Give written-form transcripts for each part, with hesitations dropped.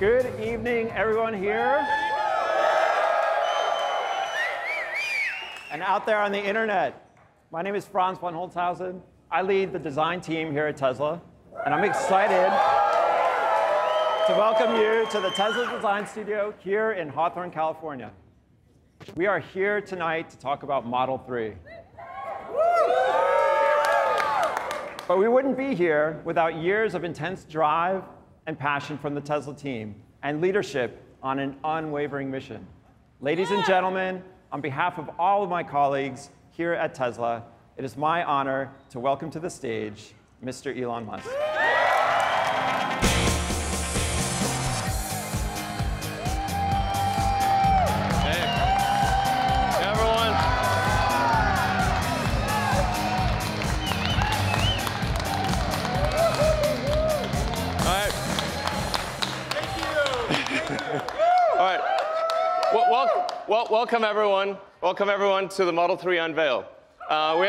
Good evening, everyone here. And out there on the internet. My name is Franz von Holzhausen. I lead the design team here at Tesla. And I'm excited to welcome you to the Tesla Design Studio here in Hawthorne, California. We are here tonight to talk about Model 3. But we wouldn't be here without years of intense drive and passion from the Tesla team and leadership on an unwavering mission. Ladies and gentlemen, on behalf of all of my colleagues here at Tesla, it is my honor to welcome to the stage Mr. Elon Musk. Welcome everyone. Welcome everyone to the Model 3 unveil. We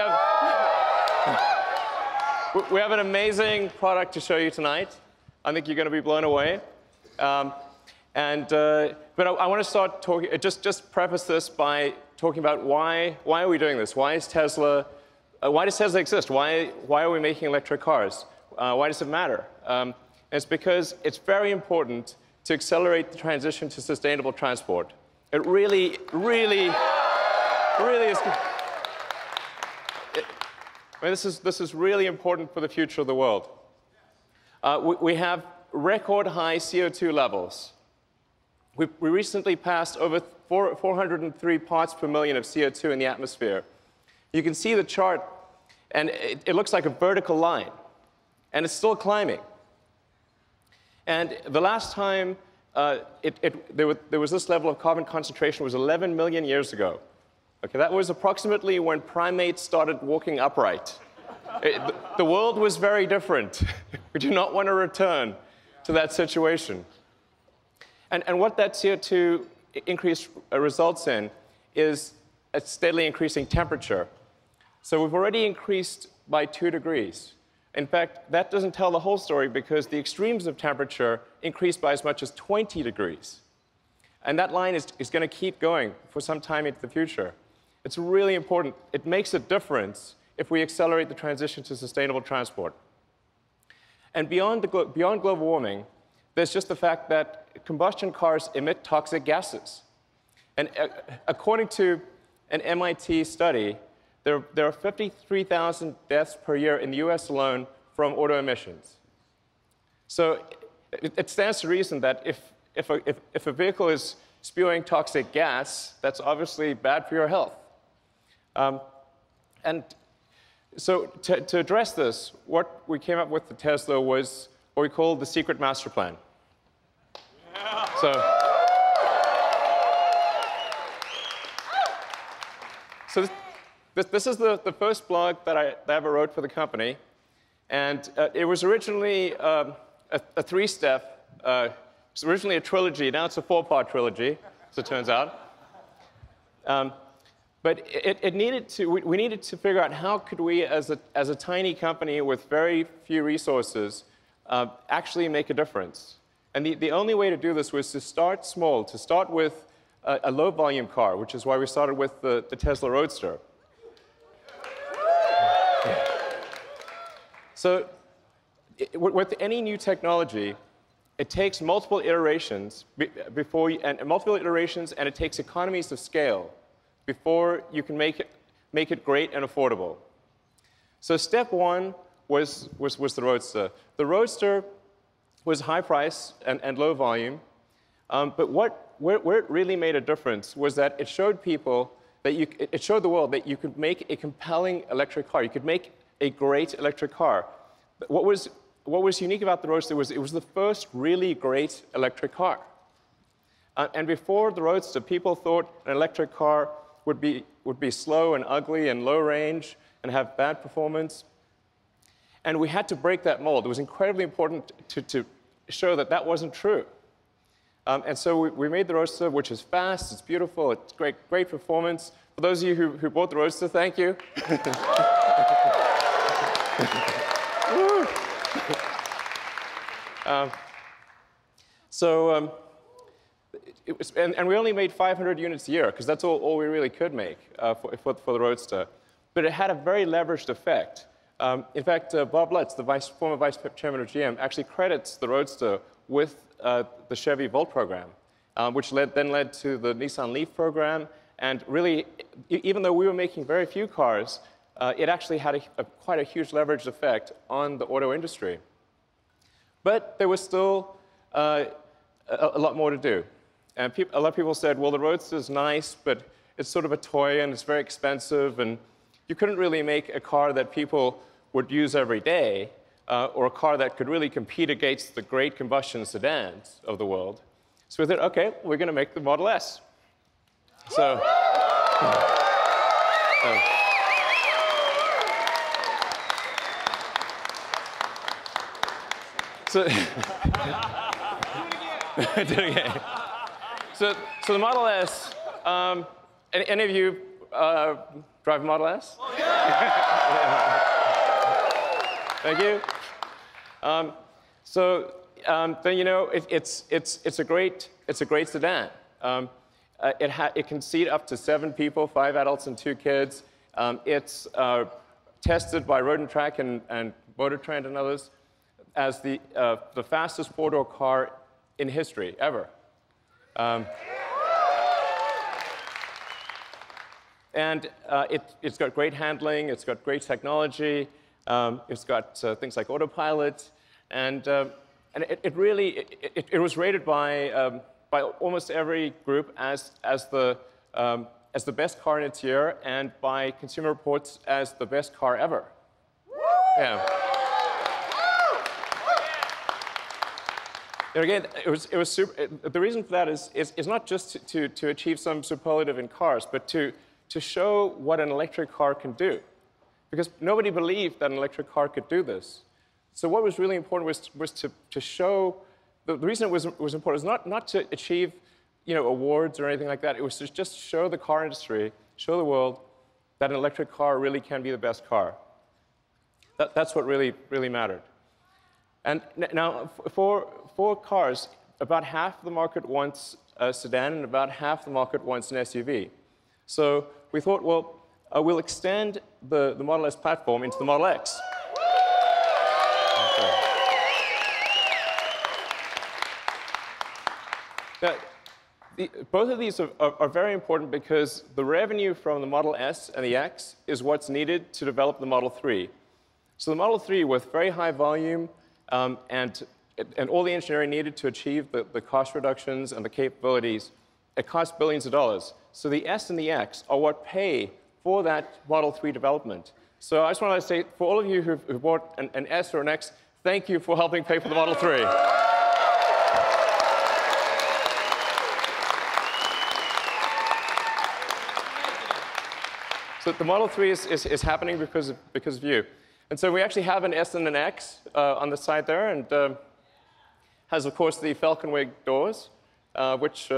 have an amazing product to show you tonight. I think you're going to be blown away. But I want to start talking. Just preface this by talking about why are we doing this? Why is Tesla? Why does Tesla exist? Why are we making electric cars? Why does it matter? It's because it's very important to accelerate the transition to sustainable transport. It really is. This is really important for the future of the world. We have record high CO2 levels. We recently passed over 403 parts per million of CO2 in the atmosphere. You can see the chart, and it looks like a vertical line, and it's still climbing. And the last time there was this level of carbon concentration was 11 million years ago. Okay, that was approximately when primates started walking upright. The world was very different. We do not want to return to that situation. And what that CO2 increase results in is a steadily increasing temperature. So we've already increased by 2 degrees. In fact, that doesn't tell the whole story because the extremes of temperature increase by as much as 20 degrees. And that line is going to keep going for some time into the future. It's really important. It makes a difference if we accelerate the transition to sustainable transport. And beyond global warming, there's just the fact that combustion cars emit toxic gases. And according to an MIT study, there are 53,000 deaths per year in the US alone from auto emissions. So it stands to reason that if a vehicle is spewing toxic gas, that's obviously bad for your health. And so to address this, what we came up with at Tesla was what we call the secret master plan. Yeah. So this is the first blog that I ever wrote for the company. And it was originally a 3-step. It was originally a trilogy. Now it's a 4-part trilogy, as it turns out. But we needed to figure out how could we, as a tiny company with very few resources, actually make a difference. And the only way to do this was to start small, to start with a low-volume car, which is why we started with the Tesla Roadster. So with any new technology, it takes multiple iterations and it takes economies of scale before you can make it great and affordable. So step 1 was the Roadster. The Roadster was high price and low volume, but where it really made a difference was that it showed people that it showed the world that you could make a compelling electric car. You could make a great electric car. What was unique about the Roadster was it was the first really great electric car. And before the Roadster, people thought an electric car would be slow and ugly and low range and have bad performance. And we had to break that mold. It was incredibly important to show that that wasn't true. And so we made the Roadster, which is fast, it's beautiful, it's great performance. For those of you who bought the Roadster, thank you. So and we only made 500 units a year, because that's all we really could make for the Roadster. But it had a very leveraged effect. In fact, Bob Lutz, the former vice chairman of GM, actually credits the Roadster with the Chevy Volt program, which then led to the Nissan Leaf program. And really, even though we were making very few cars, it actually had quite a huge leveraged effect on the auto industry. But there was still a lot more to do. And a lot of people said, well, the Roadster is nice, but it's sort of a toy, and it's very expensive, and you couldn't really make a car that people would use every day, or a car that could really compete against the great combustion sedans of the world. So we thought, OK, we're going to make the Model S. So, do it again. So the Model S, any of you drive a Model S? Oh, yeah. Thank you. Then you know it's a great sedan. It can seat up to 7 people, 5 adults and 2 kids. It's tested by Road and Track and Motor Trend and others as the fastest 4-door car in history ever. And it's got great handling, it's got great technology, it's got things like autopilot, and it was rated by almost every group as the best car in its year, and by Consumer Reports as the best car ever. Yeah. And again, it was super. The reason for that is not just to achieve some superlative in cars, but to show what an electric car can do. Because nobody believed that an electric car could do this. So what was really important was to show, the reason it was important was not to achieve awards or anything like that. It was to just show the car industry, show the world that an electric car really can be the best car. That's what really mattered. And now, for cars, about half the market wants a sedan, and about half the market wants an SUV. So we thought, well, we'll extend the Model S platform into the Model X. Now, both of these are very important because the revenue from the Model S and the X is what's needed to develop the Model 3. So the Model 3, with very high volume and all the engineering needed to achieve the cost reductions and the capabilities, it costs billions of dollars. So the S and the X are what pay for that Model 3 development. So I just want to say, for all of you who bought an S or an X, thank you for helping pay for the Model 3. So the Model 3 is happening because of you. And so we actually have an S and an X on the side there, and has, of course, the Falcon Wing doors, which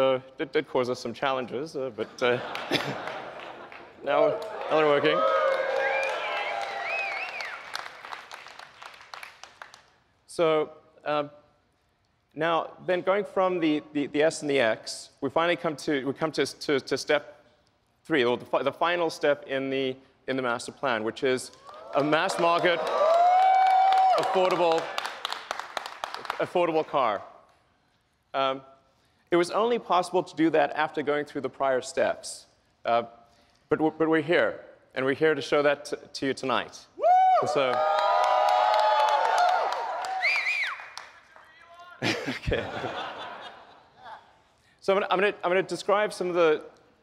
did cause us some challenges, but now they're working. So now, then going from the S and the X, we finally come to step 3, or the final step in the master plan, which is a mass market, affordable car. It was only possible to do that after going through the prior steps. But we're here, and we're here to show that to you tonight. So, okay. So I'm going to describe some of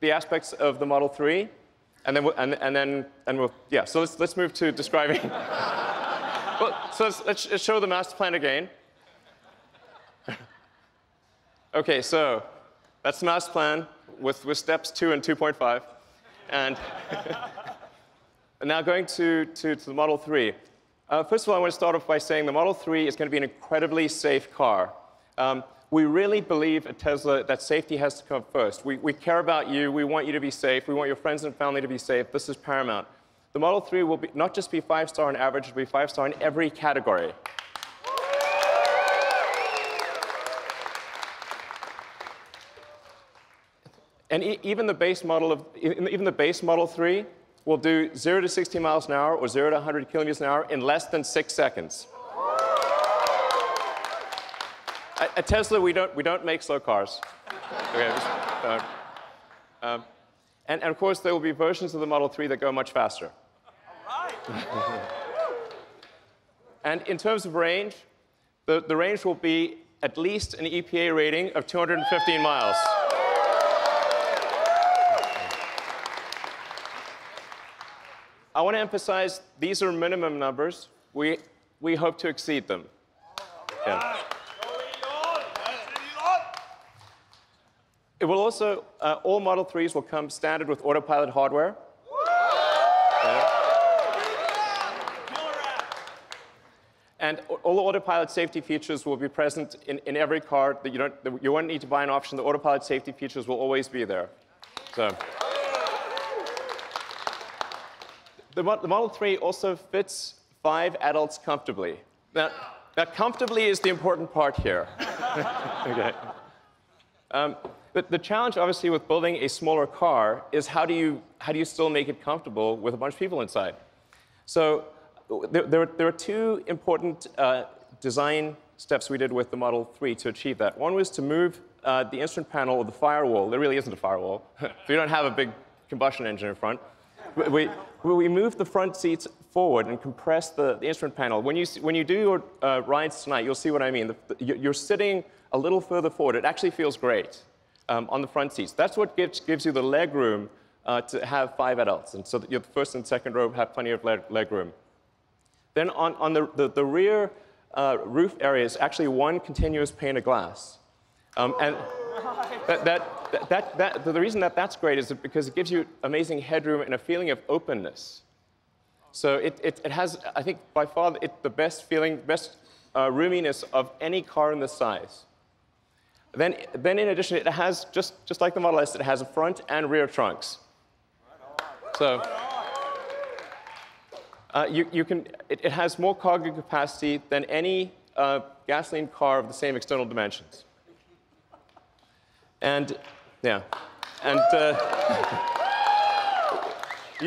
the aspects of the Model 3, and then we'll yeah. So let's move to describing. Well, so let's show the master plan again. Okay, so that's the master plan with steps 2 and 2.5, and now going to the Model 3. First of all, I want to start off by saying the Model 3 is going to be an incredibly safe car. We really believe at Tesla that safety has to come first. We care about you. We want you to be safe. We want your friends and family to be safe. This is paramount. The Model 3 will not just be 5-star on average, it will be 5-star in every category. And even the base model even the base Model 3 will do 0 to 60 miles an hour or 0 to 100 kilometers an hour in less than 6 seconds. At Tesla, we don't make slow cars. Okay, and of course, there will be versions of the Model 3 that go much faster. All right. And in terms of range, the range will be at least an EPA rating of 215 miles. I want to emphasize these are minimum numbers. We hope to exceed them. Yeah. It will also, all Model 3s will come standard with Autopilot hardware. Okay. And all the Autopilot safety features will be present in every car. That you won't need to buy an option. The Autopilot safety features will always be there. So. The Model 3 also fits 5 adults comfortably. Now comfortably is the important part here. Okay. The challenge, obviously, with building a smaller car is how do you still make it comfortable with a bunch of people inside? So there are two important design steps we did with the Model 3 to achieve that. One was to move the instrument panel, or the firewall. There really isn't a firewall. So you don't have a big combustion engine in front. We moved the front seats forward and compressed the instrument panel. When you do your rides tonight, you'll see what I mean. You're sitting a little further forward. It actually feels great on the front seats. That's what gives you the leg room to have 5 adults. And so that your first and second row have plenty of leg room. Then on the rear roof area is actually one continuous pane of glass. And the reason that that's great is because it gives you amazing headroom and a feeling of openness. So it has, I think, by far the best roominess of any car in this size. Then in addition, it has, just like the Model S, it has a front and rear trunks. So it has more cargo capacity than any gasoline car of the same external dimensions. And yeah, and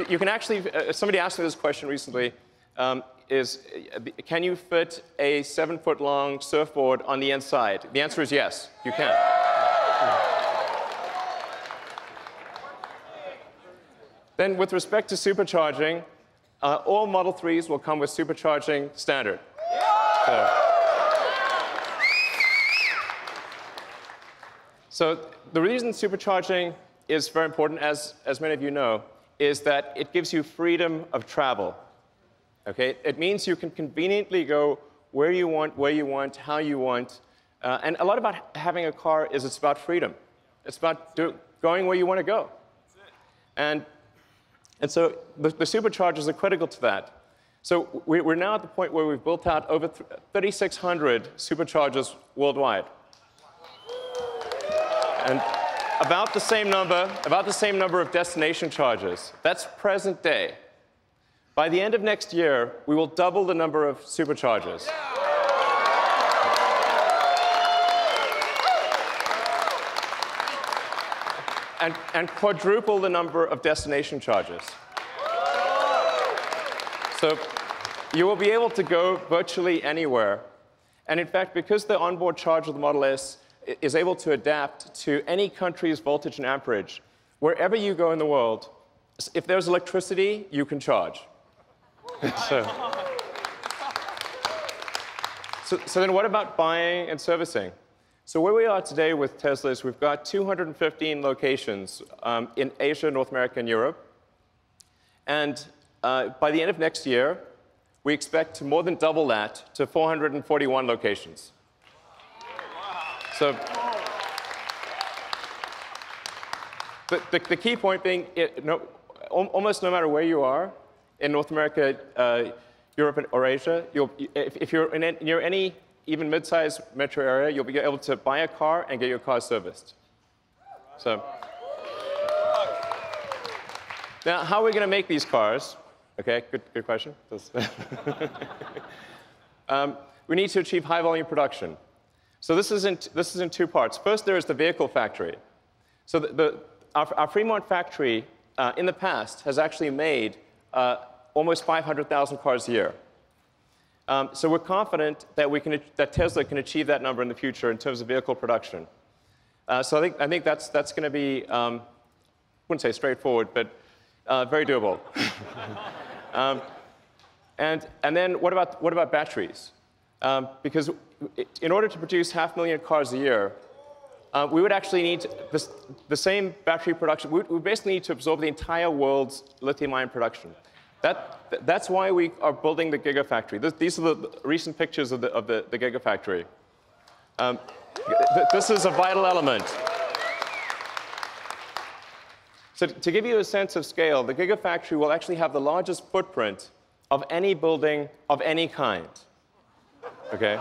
you can actually, somebody asked me this question recently, can you fit a 7-foot-long surfboard on the inside? The answer is yes, you can. Then with respect to supercharging, all Model 3s will come with supercharging standard. So the reason supercharging is very important, as many of you know, is that it gives you freedom of travel. Okay? It means you can conveniently go where you want, how you want. And a lot about having a car is it's about freedom. It's about going where you want to go. And so the superchargers are critical to that. So we're now at the point where we've built out over 3,600 superchargers worldwide. And about the same number of destination chargers. That's present day. By the end of next year, we will double the number of superchargers. And quadruple the number of destination chargers. So you will be able to go virtually anywhere. And in fact, because the onboard charger of the Model S is able to adapt to any country's voltage and amperage, wherever you go in the world, if there's electricity, you can charge. So then what about buying and servicing? So where we are today with Tesla is we've got 215 locations in Asia, North America, and Europe. And by the end of next year, we expect to more than double that to 441 locations. So the key point being, almost no matter where you are, in North America, Europe, or Asia, if you're near any even mid-sized metro area, you'll be able to buy a car and get your car serviced. So now, how are we going to make these cars? Okay, good question. We need to achieve high-volume production. So this is in 2 parts. First, there is the vehicle factory. So our Fremont factory in the past has actually made almost 500,000 cars a year. So we're confident that that Tesla can achieve that number in the future in terms of vehicle production. So I think that's going to be, I wouldn't say straightforward, but very doable. And then what about batteries? Because in order to produce 500,000 cars a year, we would actually need the same battery production. We basically need to absorb the entire world's lithium-ion production. That's why we are building the Gigafactory. These are the recent pictures of the Gigafactory. This is a vital element. So to give you a sense of scale, the Gigafactory will actually have the largest footprint of any building of any kind. Okay?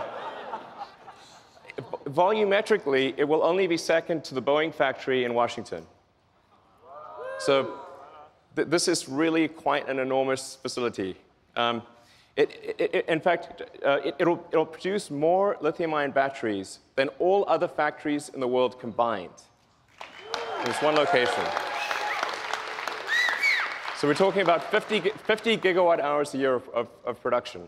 Volumetrically, it will only be second to the Boeing factory in Washington. So this is really quite an enormous facility. In fact, it'll produce more lithium-ion batteries than all other factories in the world combined. In this one location. So we're talking about 50 gigawatt hours a year of production.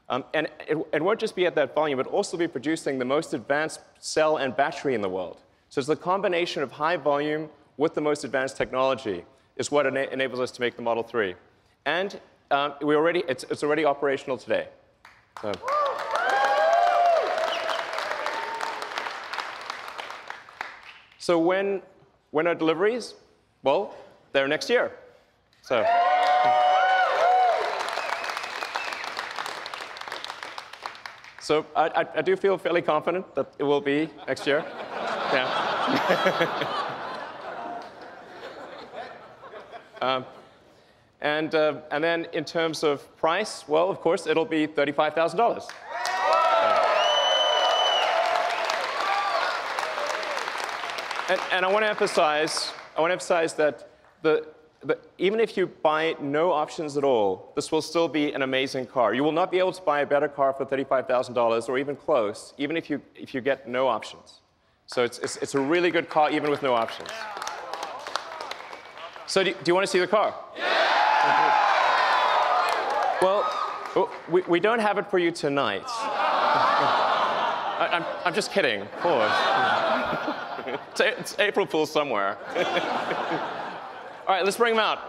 And it won't just be at that volume, but also be producing the most advanced cell and battery in the world. So it's the combination of high volume with the most advanced technology is what enables us to make the Model 3. And it's already operational today. So when are deliveries? Well, they're next year. So I do feel fairly confident that it will be next year. Yeah. And then in terms of price, well, of course, it'll be $35,000. And I want to emphasize that even if you buy no options at all, this will still be an amazing car. You will not be able to buy a better car for $35,000 or even close, even if you get no options. So it's a really good car, even with no options. So do you want to see the car? Yeah! Well, we don't have it for you tonight. I'm just kidding, of course. It's April Fool's somewhere. All right, let's bring them out.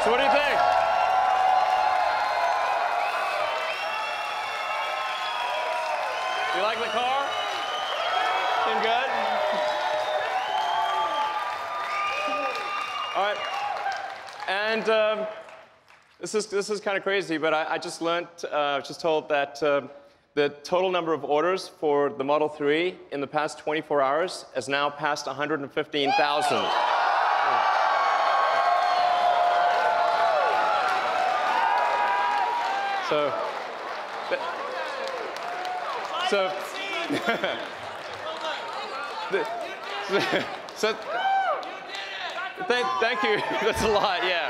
So what do you think? You like the car? Seem good? All right. And this is kind of crazy, but I just learned, just told that the total number of orders for the Model 3 in the past 24 hours has now passed 115,000. Thank you. That's a lot, yeah.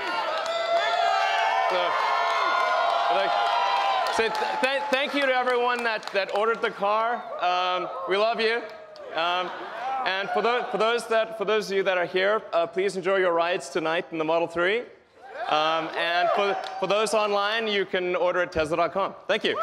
Thank you to everyone that ordered the car. We love you. And for those of you that are here, please enjoy your rides tonight in the Model 3. And for those online, you can order at Tesla.com. Thank you.